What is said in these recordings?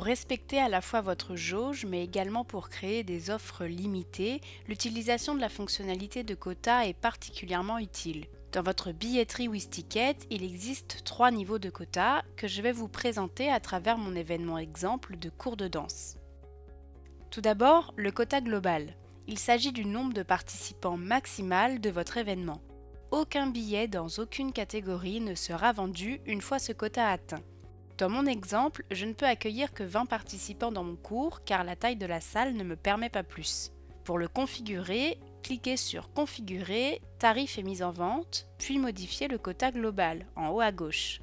respecter à la fois votre jauge, mais également pour créer des offres limitées, l'utilisation de la fonctionnalité de quota est particulièrement utile. Dans votre billetterie WizTicket, il existe 3 niveaux de quota que je vais vous présenter à travers mon événement exemple de cours de danse. Tout d'abord, le quota global. Il s'agit du nombre de participants maximal de votre événement. Aucun billet dans aucune catégorie ne sera vendu une fois ce quota atteint. Dans mon exemple, je ne peux accueillir que 20 participants dans mon cours car la taille de la salle ne me permet pas plus. Pour le configurer, cliquez sur Configurer, Tarif et mise en vente, puis modifiez le quota global en haut à gauche.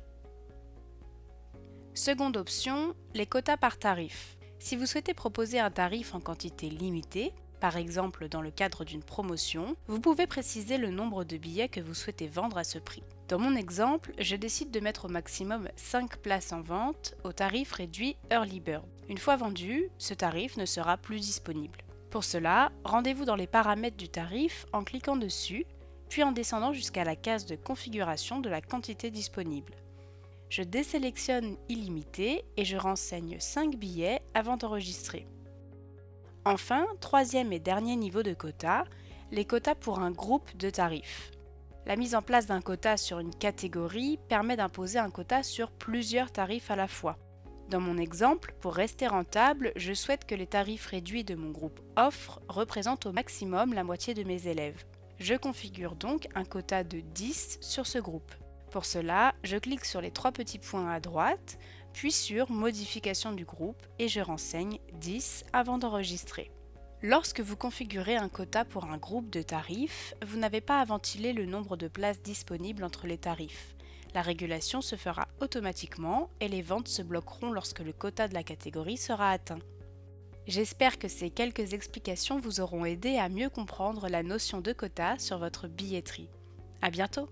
Seconde option, les quotas par tarif. Si vous souhaitez proposer un tarif en quantité limitée, par exemple dans le cadre d'une promotion, vous pouvez préciser le nombre de billets que vous souhaitez vendre à ce prix. Dans mon exemple, je décide de mettre au maximum 5 places en vente au tarif réduit Early Bird. Une fois vendu, ce tarif ne sera plus disponible. Pour cela, rendez-vous dans les paramètres du tarif en cliquant dessus, puis en descendant jusqu'à la case de configuration de la quantité disponible. Je désélectionne Illimité et je renseigne 5 billets avant d'enregistrer. Enfin, troisième et dernier niveau de quota, les quotas pour un groupe de tarifs. La mise en place d'un quota sur une catégorie permet d'imposer un quota sur plusieurs tarifs à la fois. Dans mon exemple, pour rester rentable, je souhaite que les tarifs réduits de mon groupe offre représentent au maximum la moitié de mes élèves. Je configure donc un quota de 10 sur ce groupe. Pour cela, je clique sur les 3 petits points à droite, puis sur Modification du groupe et je renseigne 10 avant d'enregistrer. Lorsque vous configurez un quota pour un groupe de tarifs, vous n'avez pas à ventiler le nombre de places disponibles entre les tarifs. La régulation se fera automatiquement et les ventes se bloqueront lorsque le quota de la catégorie sera atteint. J'espère que ces quelques explications vous auront aidé à mieux comprendre la notion de quota sur votre billetterie. À bientôt!